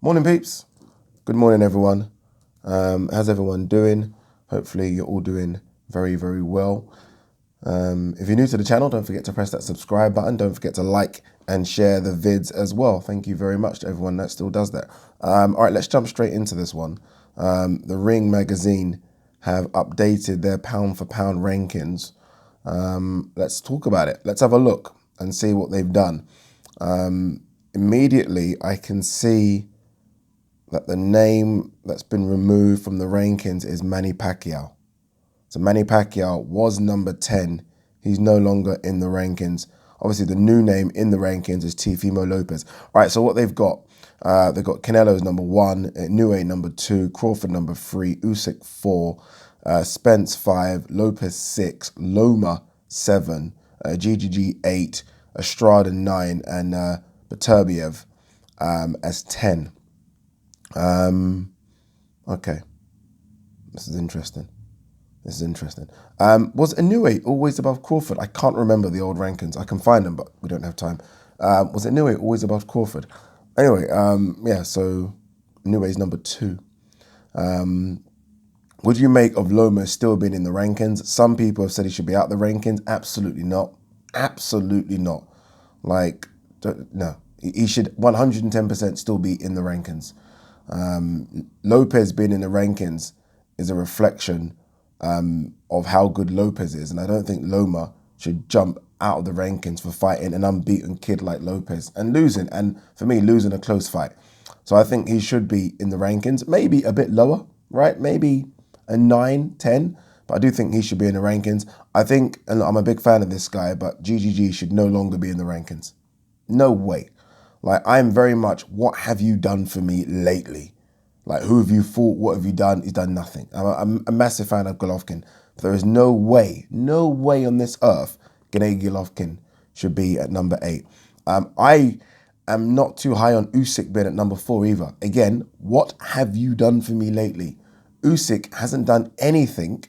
Morning, peeps. Good morning, everyone. How's everyone doing? Hopefully you're all doing very, very well. If you're new to the channel, don't forget to press that subscribe button. Don't forget to like and share the vids as well. Thank you very much to everyone that still does that. All right, let's jump straight into this one. The Ring magazine have updated their pound for pound rankings. Let's talk about it. Let's have a look and see what they've done. Immediately, I can see that the name that's been removed from the rankings is Manny Pacquiao. So Manny Pacquiao was number 10. He's no longer in the rankings. Obviously, the new name in the rankings is Teofimo Lopez. All right, so what they've got Canelo's number 1, Inoue number 2, Crawford number 3, Usyk 4, Spence 5, Lopez 6, Loma 7, GGG 8, Estrada 9, and Beterbiev as 10. Okay. This is interesting. Was Inoue always above Crawford? I can't remember the old rankings. I can find them, but we don't have time. Was Inoue always above Crawford? Anyway, yeah, so Inoue's number 2. Would you make of Loma still being in the rankings? Some people have said he should be out the rankings. Absolutely not. Absolutely not. Like, no. He should 110% still be in the rankings. Lopez being in the rankings is a reflection of how good Lopez is, and I don't think Loma should jump out of the rankings for fighting an unbeaten kid like Lopez and losing, and for me, losing a close fight. So I think he should be in the rankings, maybe a bit lower, right? Maybe a 9, 10, but I do think he should be in the rankings. I think, and I'm a big fan of this guy, but GGG should no longer be in the rankings. No way. Like, I'm very much, what have you done for me lately? Like, who have you fought? What have you done? He's done nothing. I'm a massive fan of Golovkin. But there is no way on this earth Gennady Golovkin should be at number 8. I am not too high on Usyk being at number 4 either. Again, what have you done for me lately? Usyk hasn't done anything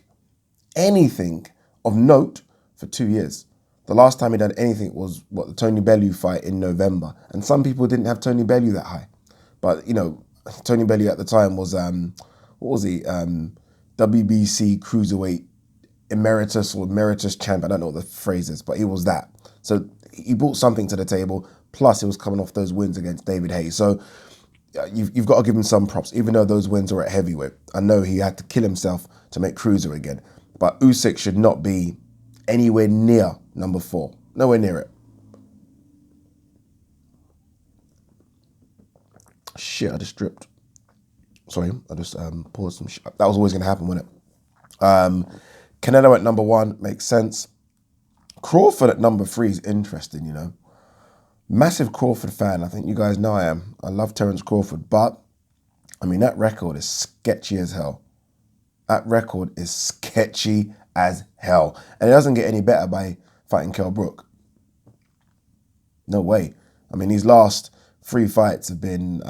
of note for 2 years. The last time he done anything was, the Tony Bellew fight in November. And some people didn't have Tony Bellew that high. But, you know, Tony Bellew at the time was, what was he? WBC Cruiserweight Emeritus champ. I don't know what the phrase is, but he was that. So he brought something to the table. Plus, he was coming off those wins against David Haye. So you've got to give him some props, even though those wins were at heavyweight. I know he had to kill himself to make cruiser again. But Usyk should not be anywhere near number 4. Nowhere near it. Shit, I just dripped. Sorry, I just paused some shit. That was always going to happen, wasn't it? Canelo at number 1 makes sense. Crawford at number 3 is interesting, you know. Massive Crawford fan. I think you guys know I am. I love Terence Crawford, but, I mean, that record is sketchy as hell. That record is sketchy as hell. And it doesn't get any better by fighting Kell Brook. No way. I mean, his last 3 fights have been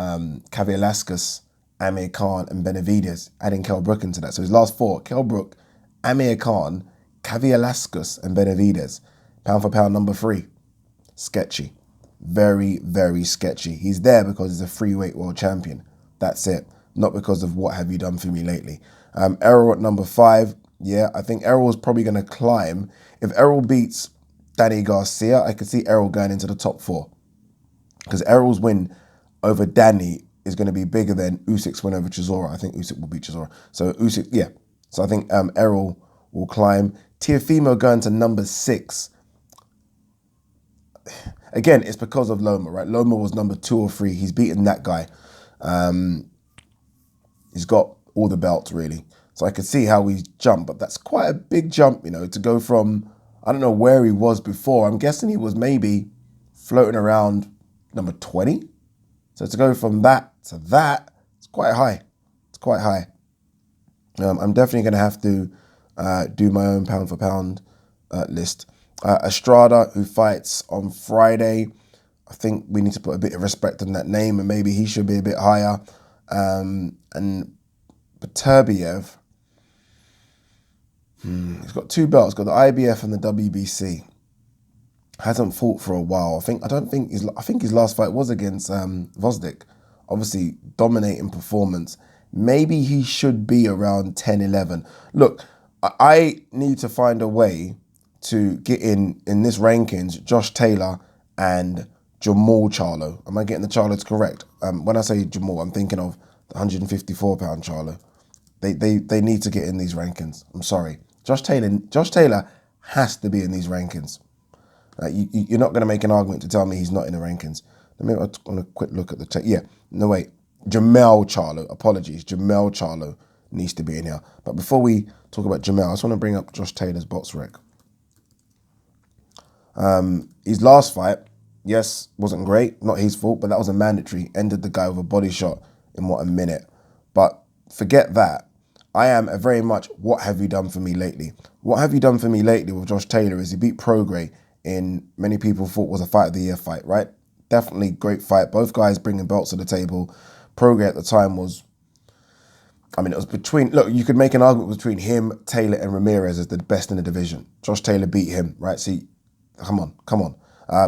Kavialaskas, Amir Khan, and Benavidez, adding Kell Brook into that. So his last 4, Kell Brook, Amir Khan, Kavialaskas, and Benavidez. Pound for pound number 3. Sketchy. Very, very sketchy. He's there because he's a freeweight world champion. That's it. Not because of what have you done for me lately. Errol at number 5. Yeah, I think Errol is probably going to climb. If Errol beats Danny Garcia, I could see Errol going into the top 4. Because Errol's win over Danny is going to be bigger than Usyk's win over Chisora. I think Usyk will beat Chisora. So Usyk, yeah. So I think Errol will climb. Teofimo going to number 6. Again, it's because of Loma, right? Loma was number 2 or 3. He's beaten that guy. He's got all the belts, really. So I could see how he's jumped, but that's quite a big jump, you know, to go from, I don't know where he was before. I'm guessing he was maybe floating around number 20. So to go from that to that, it's quite high. It's quite high. I'm definitely going to have to do my own pound for pound list. Estrada, who fights on Friday, I think we need to put a bit of respect on that name, and maybe he should be a bit higher. And Beterbiev, he's got 2 belts, got the IBF and the WBC. Hasn't fought for a while. I think his last fight was against Vosdik obviously dominating performance. Maybe he should be around 10, 11. Look, I need to find a way to get in this rankings Josh Taylor and Jamal Charlo. Am I getting the Charlos correct? When I say Jamal, I'm thinking of the 154-pound Charlo. They need to get in these rankings. I'm sorry. Josh Taylor has to be in these rankings. You're not going to make an argument to tell me he's not in the rankings. Let me want a quick look at the check. Yeah, no wait. Jamel Charlo, apologies. Jamel Charlo needs to be in here. But before we talk about Jamel, I just want to bring up Josh Taylor's box rec. His last fight, yes, wasn't great. Not his fault, but that was a mandatory. Ended the guy with a body shot in a minute. But forget that. I am a very much, what have you done for me lately? What have you done for me lately with Josh Taylor is he beat Prograis in many people thought was a fight of the year fight, right? Definitely great fight. Both guys bringing belts to the table. Prograis at the time was, I mean, it was between, look, you could make an argument between him, Taylor, and Ramirez as the best in the division. Josh Taylor beat him, right? See, come on.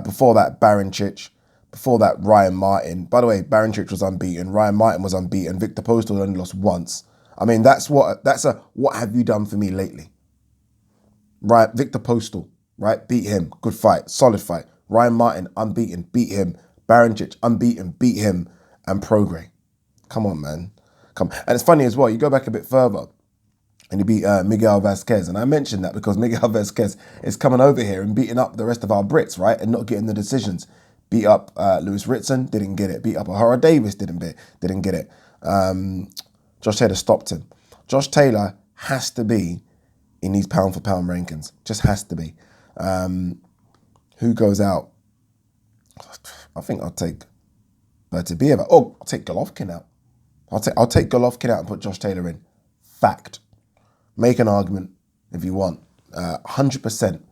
Before that, Baranchyk. Before that, Ryan Martin. By the way, Baranchyk was unbeaten. Ryan Martin was unbeaten. Victor Postal only lost once. I mean, that's a what have you done for me lately? Right, Victor Postal, right? Beat him. Good fight. Solid fight. Ryan Martin, unbeaten. Beat him. Baranchyk, unbeaten. Beat him. And Prograis. Come on, man. Come. And it's funny as well. You go back a bit further and he beat Miguel Vasquez. And I mentioned that because Miguel Vasquez is coming over here and beating up the rest of our Brits, right? And not getting the decisions. Beat up Lewis Ritson, didn't get it. Beat up Ahura Davis, didn't get it. Josh Taylor stopped him. Josh Taylor has to be in these pound-for-pound rankings. Just has to be. Who goes out? I think I'll take Bertobiev. Oh, I'll take Golovkin out. I'll take Golovkin out and put Josh Taylor in. Fact. Make an argument if you want. 100%.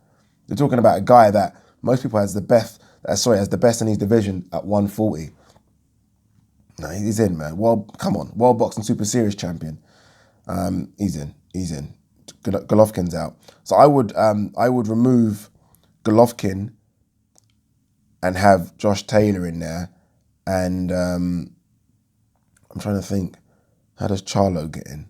You're talking about a guy that most people has the best in his division at 140. No, he's in, man. Come on. World Boxing Super Series champion. He's in. Golovkin's out. So I would remove Golovkin and have Josh Taylor in there. And I'm trying to think, how does Charlo get in?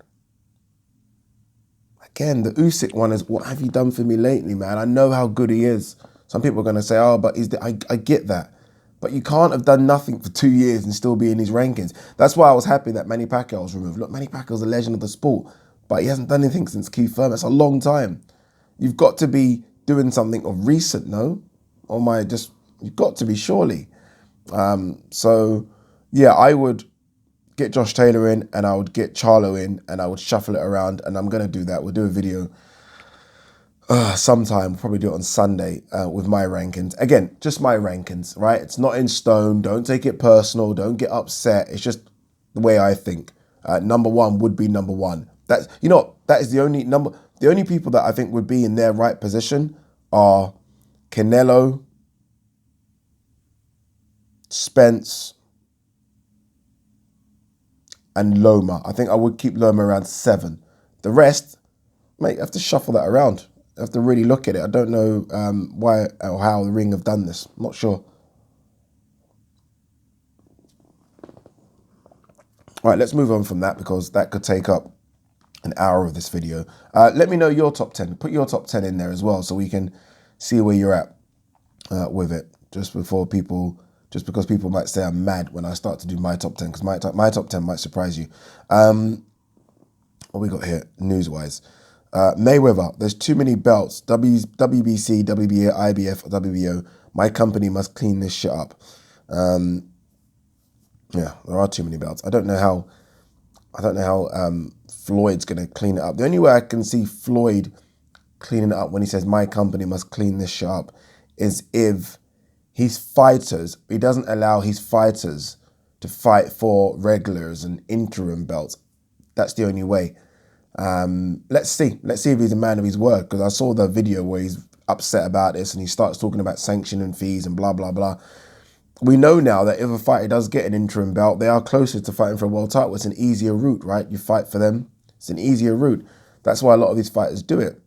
Again, the Usyk one is, what have you done for me lately, man? I know how good he is. Some people are going to say, oh, but I get that. But you can't have done nothing for 2 years and still be in these rankings. That's why I was happy that Manny Pacquiao was removed. Look, Manny Pacquiao's a legend of the sport, but he hasn't done anything since Keith Thurman. That's a long time. You've got to be doing something of recent, no? You've got to be, surely. So, yeah, I would get Josh Taylor in and I would get Charlo in and I would shuffle it around, and I'm going to do that. We'll do a video sometime, we'll probably do it on Sunday with my rankings. Again, just my rankings, right? It's not in stone. Don't take it personal. Don't get upset. It's just the way I think. Number one would be number one. That is the only number. The only people that I think would be in their right position are Canelo, Spence, and Loma. I think I would keep Loma around 7. The rest, mate, you have to shuffle that around. I have to really look at it. I don't know why or how the Ring have done this. I'm not sure. All right, let's move on from that because that could take up an hour of this video. Let me know your top 10. Put your top 10 in there as well so we can see where you're at with it. Just because people might say I'm mad when I start to do my top 10, because my top 10 might surprise you. What we got here, news-wise? Mayweather, there's too many belts. WBC, WBA, IBF, WBO. My company must clean this shit up. Yeah, there are too many belts. I don't know how Floyd's gonna clean it up. The only way I can see Floyd cleaning it up when he says my company must clean this shit up is if he doesn't allow his fighters to fight for regulars and interim belts. That's the only way. Let's see if he's a man of his word, because I saw the video where he's upset about this and he starts talking about sanction and fees and blah, blah, blah. We know now that if a fighter does get an interim belt, they are closer to fighting for a world title. It's an easier route, right? You fight for them. It's an easier route. That's why a lot of these fighters do it.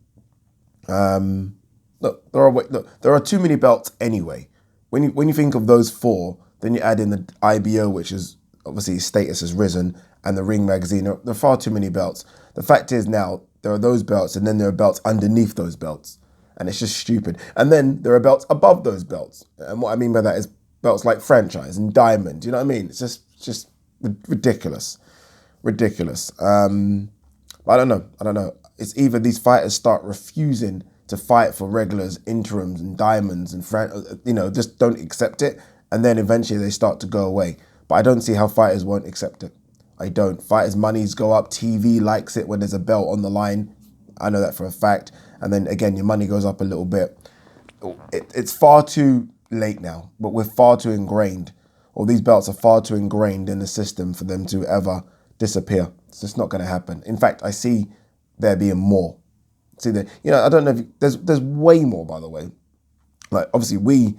Look, there are too many belts anyway. When you think of those 4, then you add in the IBO, which is obviously his status has risen, and the Ring magazine, there are far too many belts. The fact is now, there are those belts, and then there are belts underneath those belts. And it's just stupid. And then there are belts above those belts. And what I mean by that is belts like franchise and diamond. You know what I mean? It's just ridiculous. Ridiculous. But I don't know. It's either these fighters start refusing to fight for regulars, interims, and diamonds, and just don't accept it, and then eventually they start to go away. But I don't see how fighters won't accept it. I don't. Fighters' monies go up. TV likes it when there's a belt on the line. I know that for a fact. And then again, your money goes up a little bit. It's far too late now, but we're far too ingrained, or these belts are far too ingrained in the system for them to ever disappear. It's just not going to happen. In fact, I see there being more. See that, I don't know if there's way more, by the way. Like, obviously we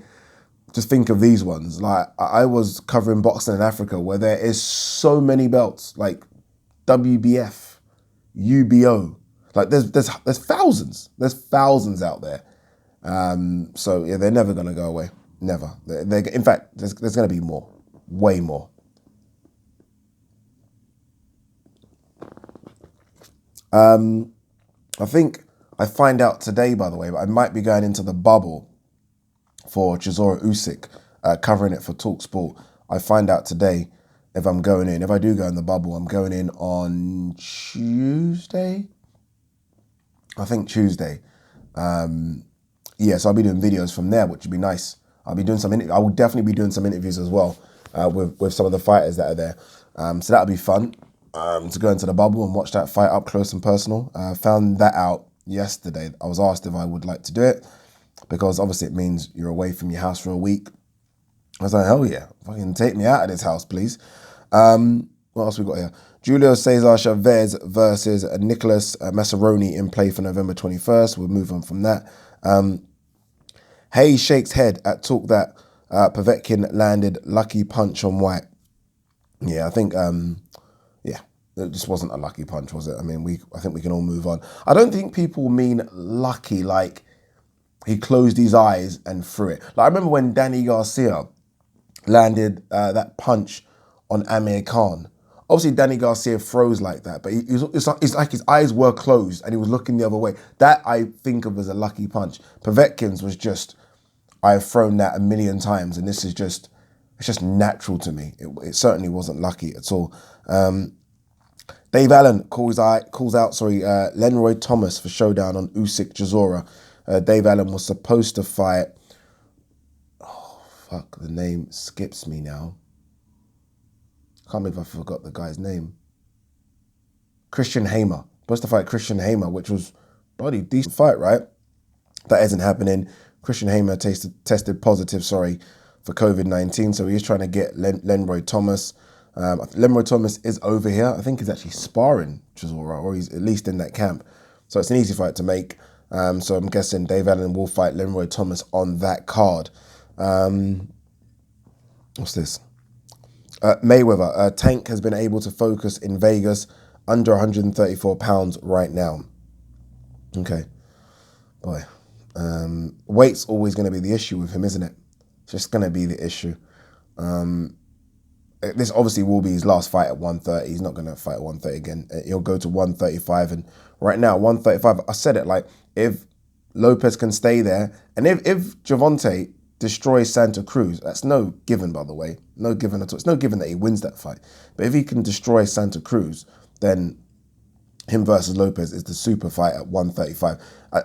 just think of these ones. Like, I was covering boxing in Africa where there is so many belts, like WBF, UBO. Like there's thousands. There's thousands out there. So yeah, they're never gonna go away. Never. In fact, there's gonna be more, way more. I think I find out today, by the way, but I might be going into the bubble for Chisora Usyk, covering it for TalkSport. I find out today if I'm going in. If I do go in the bubble, I'm going in on Tuesday. I think Tuesday. So I'll be doing videos from there, which would be nice. I will definitely be doing some interviews as well with some of the fighters that are there. So that'll be fun to go into the bubble and watch that fight up close and personal. Found that out yesterday. I was asked if I would like to do it because obviously it means you're away from your house for a week. I was like, hell yeah, fucking take me out of this house, please. What else we got here? Julio Cesar Chavez versus Nicholas Massaroni in play for November 21st. We'll move on from that. Hayes shakes head at talk that Povetkin landed lucky punch on White. Yeah, I think, it just wasn't a lucky punch, was it? I mean, I think we can all move on. I don't think people mean lucky like he closed his eyes and threw it. Like, I remember when Danny Garcia landed that punch on Amir Khan. Obviously, Danny Garcia froze like that, but it's like his eyes were closed and he was looking the other way. That I think of as a lucky punch. Povetkin's was just, I've thrown that a million times, and this is it's just natural to me. It certainly wasn't lucky at all. Dave Allen calls out Lenroy Thomas for showdown on Usyk Chisora. Dave Allen was supposed to fight. Oh fuck! The name skips me now. Can't believe I forgot the guy's name. Christian Hamer. Supposed to fight Christian Hamer, which was bloody decent fight, right? That isn't happening. Christian Hamer tested positive, for COVID-19, so he's trying to get Lenroy Thomas. Lenroy Thomas is over here. I think he's actually sparring Chisora, or he's at least in that camp. So it's an easy fight to make. So I'm guessing Dave Allen will fight Lenroy Thomas on that card. What's this? Mayweather. Tank has been able to focus in Vegas under 134 pounds right now. Okay. Boy. Weight's always going to be the issue with him, isn't it? It's just going to be the issue. This obviously will be his last fight at 130. He's not going to fight at 130 again. He'll go to 135. And right now, 135, I said it, like, if Lopez can stay there, and if Gervonta destroys Santa Cruz, that's no given, by the way. No given at all. It's no given that he wins that fight. But if he can destroy Santa Cruz, then him versus Lopez is the super fight at 135.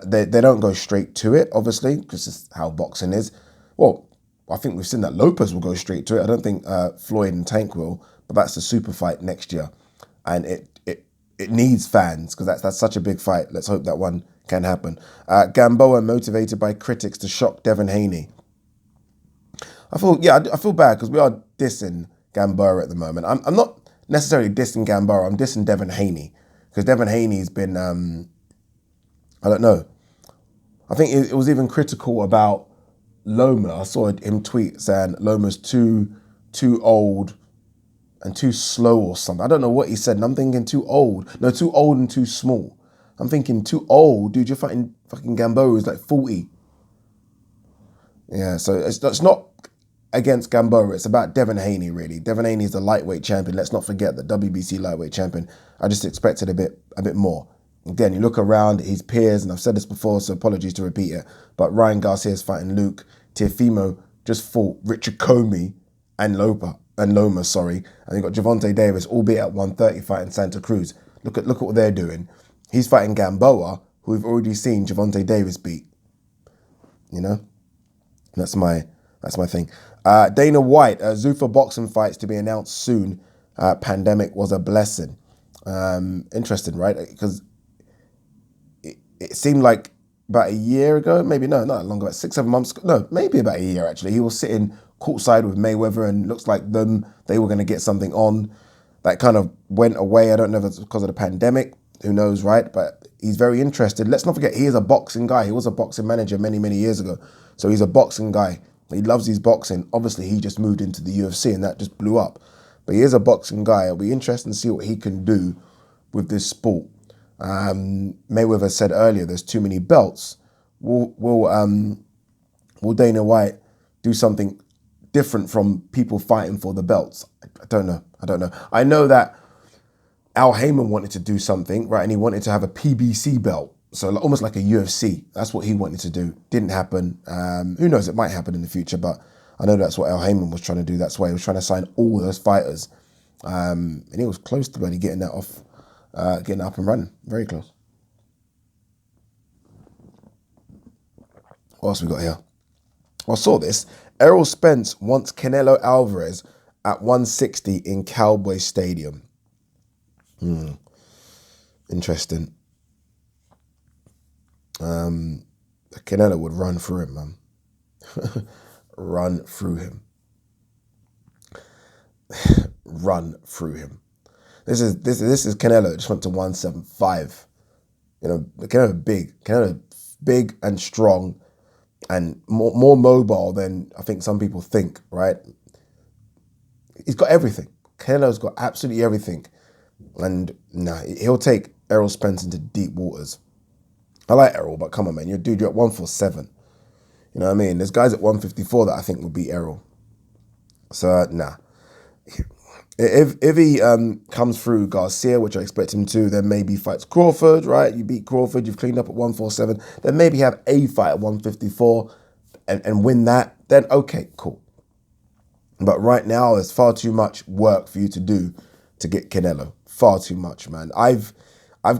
They don't go straight to it, obviously, because it's how boxing is. Well, I think we've seen that Lopez will go straight to it. I don't think Floyd and Tank will, but that's the super fight next year. And it needs fans, because that's such a big fight. Let's hope that one can happen. Gamboa motivated by critics to shock Devin Haney. I feel bad because we are dissing Gamboa at the moment. I'm not necessarily dissing Gamboa. I'm dissing Devin Haney, because Devin Haney's been, I don't know. I think it was even critical about Loma. I saw him tweet saying Loma's too old and too slow or something. I don't know what he said. And I'm thinking too old. No, too old and too small. I'm thinking too old. Dude, you're fucking Gamboa who's like 40. Yeah, so it's not against Gamboa, it's about Devin Haney, really. Devin Haney is the lightweight champion. Let's not forget the WBC lightweight champion. I just expected a bit more. Again, you look around his peers, and I've said this before, so apologies to repeat it, but Ryan Garcia's fighting Luke. Teofimo just fought Richard Comey and Loma, sorry. And you got Gervonta Davis, albeit at 130, fighting Santa Cruz. Look at what they're doing. He's fighting Gamboa, who we've already seen Gervonta Davis beat. You know? That's my thing. Dana White, Zuffa boxing fights to be announced soon. Pandemic was a blessing. Interesting, right? Because it seemed like about a year ago, maybe no, not longer, about 6-7 months ago, no, maybe about a year actually. He was sitting courtside with Mayweather, and looks like they were going to get something on. That kind of went away. I don't know if it's because of the pandemic. Who knows, right? But he's very interested. Let's not forget, he is a boxing guy. He was a boxing manager many, many years ago. So he's a boxing guy. He loves his boxing. Obviously, he just moved into the UFC, and that just blew up. But he is a boxing guy. It'll be interesting to see what he can do with this sport. Mayweather said earlier, there's too many belts. Will Dana White do something different from people fighting for the belts? I don't know. I know that Al Heyman wanted to do something, right? And he wanted to have a PBC belt. So almost like a UFC. That's what he wanted to do. Didn't happen. Who knows? It might happen in the future, but I know that's what Al Heyman was trying to do. That's why he was trying to sign all those fighters. And he was close to really getting that off, getting up and running. Very close. What else we got here? I saw this. Errol Spence wants Canelo Alvarez at 160 in Cowboy Stadium. Interesting. Canelo would run through him, man. Run through him. Run through him. This is Canelo. Just went to 175. You know, Canelo big and strong, and more mobile than I think some people think. Right? He's got everything. Canelo's got absolutely everything, and he'll take Errol Spence into deep waters. I like Errol, but come on, man, you're at 147. You know what I mean? There's guys at 154 that I think would beat Errol. So If he comes through Garcia, which I expect him to, then maybe fights Crawford, right? You beat Crawford, you've cleaned up at 147, then maybe have a fight at 154 and win that, then okay, cool. But right now, there's far too much work for you to do to get Canelo. Far too much, man. I've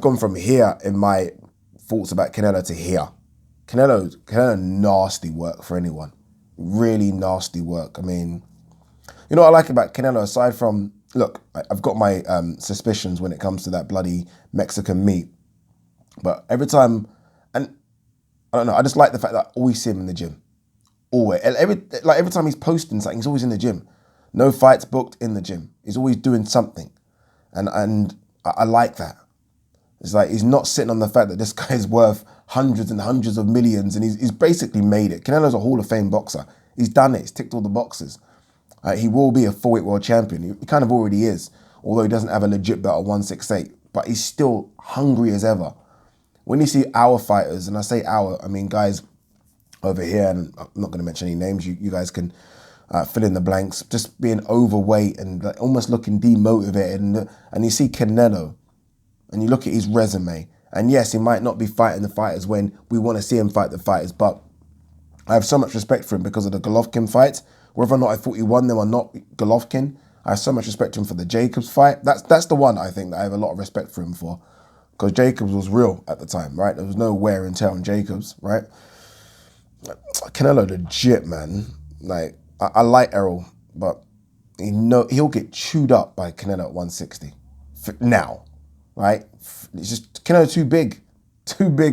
gone from here in my thoughts about Canelo to here. Canelo, nasty work for anyone. Really nasty work. I mean, you know what I like about Canelo, aside from, look, I've got my suspicions when it comes to that bloody Mexican meat. But every time, and I don't know, I just like the fact that I always see him in the gym. Always. Every time he's posting something, he's always in the gym. No fights booked, in the gym. He's always doing something. And I like that. It's like he's not sitting on the fact that this guy's worth hundreds and hundreds of millions, and he's basically made it. Canelo's a Hall of Fame boxer. He's done it. He's ticked all the boxes. He will be a 4-weight world champion. He kind of already is, although he doesn't have a legit belt at 168. But he's still hungry as ever. When you see our fighters, and I say our, I mean guys over here, and I'm not going to mention any names, you guys can fill in the blanks, just being overweight and like almost looking demotivated. And you see Canelo, and you look at his resume, and yes, he might not be fighting the fighters when we want to see him fight the fighters, but I have so much respect for him because of the Golovkin fights. Whether or not I thought he won them or not, Golovkin, I have so much respect for him for the Jacobs fight. That's the one I think that I have a lot of respect for him for, because Jacobs was real at the time, right? There was no wear and tear on Jacobs, right? Canelo legit, man. Like, I like Errol, but he'll get chewed up by Canelo at 160 now, right? It's just Canelo too big,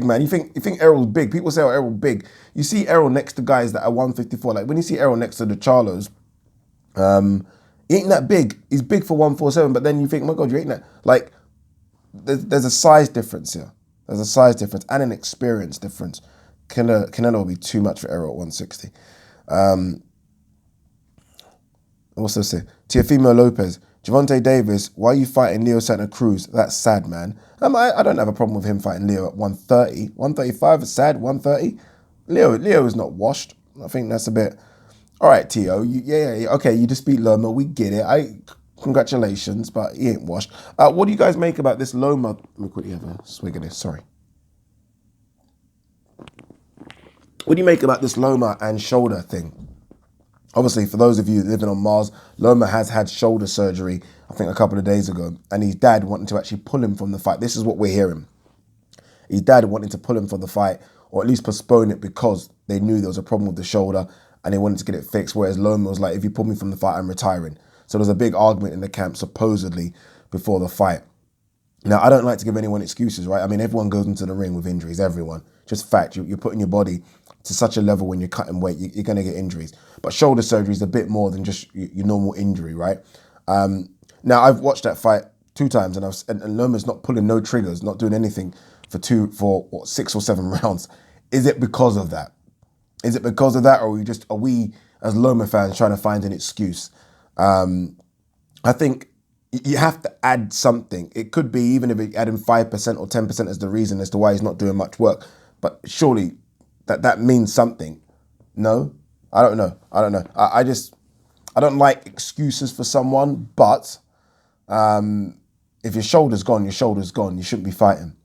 man. You think Errol's big? People say Errol's big. You see Errol next to guys that are 154. Like when you see Errol next to the Charlos, he ain't that big. He's big for 147, but then you think, oh my God, you ain't that. Like, there's a size difference here. There's a size difference and an experience difference. Canelo will be too much for Errol at 160. What's this say? Teofimo Lopez. Gervonta Davis, why are you fighting Leo Santa Cruz? That's sad, man. I don't have a problem with him fighting Leo at 130. 135 is sad, 130. Leo is not washed. I think that's a bit... All right, Tio. Yeah. Okay, you just beat Loma. We get it. Congratulations, but he ain't washed. What do you guys make about this Loma? Let me quickly have a swig of this. Sorry. What do you make about this Loma and shoulder thing? Obviously, for those of you living on Mars, Loma has had shoulder surgery, I think a couple of days ago, and his dad wanted to actually pull him from the fight. This is what we're hearing. His dad wanted to pull him from the fight, or at least postpone it because they knew there was a problem with the shoulder and they wanted to get it fixed, whereas Loma was like, if you pull me from the fight, I'm retiring. So there's a big argument in the camp, supposedly, before the fight. Now, I don't like to give anyone excuses, right? I mean, everyone goes into the ring with injuries, everyone. Just fact, you're putting your body to such a level when you're cutting weight, you're going to get injuries. But shoulder surgery is a bit more than just your normal injury, right? Now, I've watched that fight 2 times, and Loma's not pulling no triggers, not doing anything for 6 or 7 rounds. Is it because of that? Is it because of that, or are we as Loma fans trying to find an excuse? I think you have to add something. It could be even if you add in 5% or 10% as the reason as to why he's not doing much work. But surely that means something. No? I don't know. I don't like excuses for someone, but if your shoulder's gone, your shoulder's gone. You shouldn't be fighting.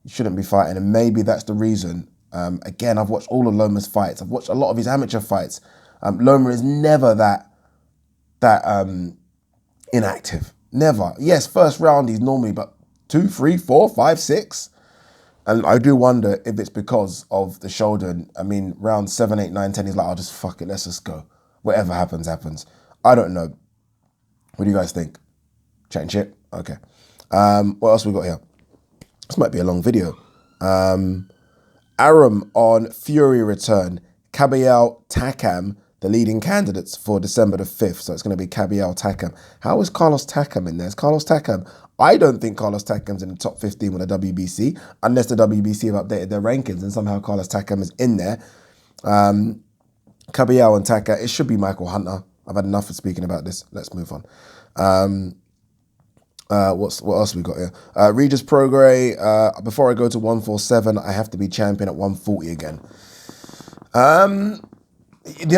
You shouldn't be fighting. And maybe that's the reason. Again, I've watched all of Loma's fights. I've watched a lot of his amateur fights. Loma is never that inactive. Never. Yes, first round he's normally, but 2, 3, 4, 5, 6. And I do wonder if it's because of the shoulder. And I mean, round 7, 8, 9, 10, he's like, oh, just fuck it, let's just go. Whatever happens, happens. I don't know. What do you guys think? Chatting shit? Okay. What else we got here? This might be a long video. Arum on Fury return. Kabayel Takam, the leading candidates for December the 5th. So it's going to be Kabayel Takam. How is Carlos Takam in there? Is Carlos Takam? I don't think Carlos Takam's in the top 15 with the WBC, unless the WBC have updated their rankings and somehow Carlos Takam is in there. Kabayel and Taka, it should be Michael Hunter. I've had enough of speaking about this. Let's move on. What else we got here? Regis Prograis. Before I go to 147, I have to be champion at 140 again. The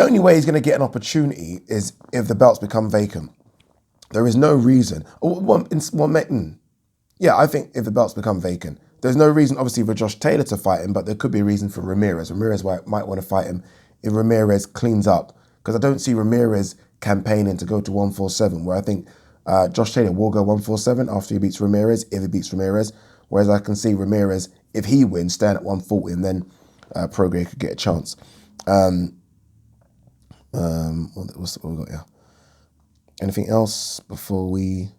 only way he's going to get an opportunity is if the belts become vacant. There is no reason. Yeah, I think if the belts become vacant, there's no reason, obviously, for Josh Taylor to fight him, but there could be a reason for Ramirez. Ramirez might want to fight him if Ramirez cleans up, because I don't see Ramirez campaigning to go to 147, where I think Josh Taylor will go 147 after he beats Ramirez, if he beats Ramirez, whereas I can see Ramirez, if he wins, stand at 140, and then Prograis could get a chance. What we got here? Anything else before we...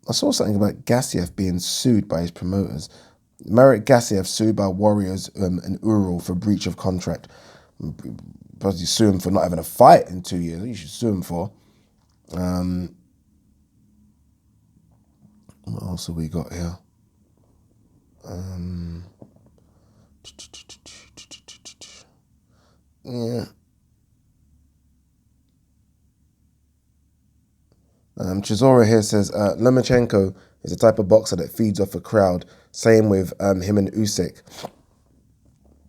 I saw something about Gassiev being sued by his promoters. Marek Gassiev sued by Warriors and Ural for breach of contract. Because you sue him for not having a fight in 2 years. You should sue him for. What else have we got here? Yeah. Chisora here says, Lomachenko is the type of boxer that feeds off a crowd. Same with him and Usyk.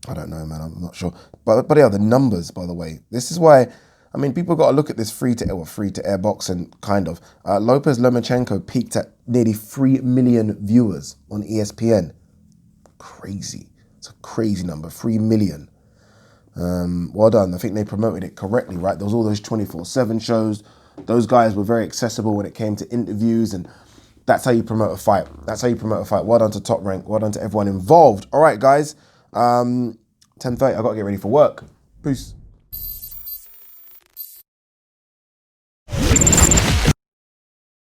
I don't know, man. I'm not sure. But yeah, the numbers, by the way. This is why, I mean, people got to look at this free-to-air boxing, kind of. Lopez Lomachenko peaked at nearly 3 million viewers on ESPN. Crazy. It's a crazy number, 3 million. Well done. I think they promoted it correctly, right? There was all those 24/7 shows. Those guys were very accessible when it came to interviews, and that's how you promote a fight. That's how you promote a fight. Well done to Top Rank. Well done to everyone involved. All right, guys. 10:30. I've got to get ready for work. Peace.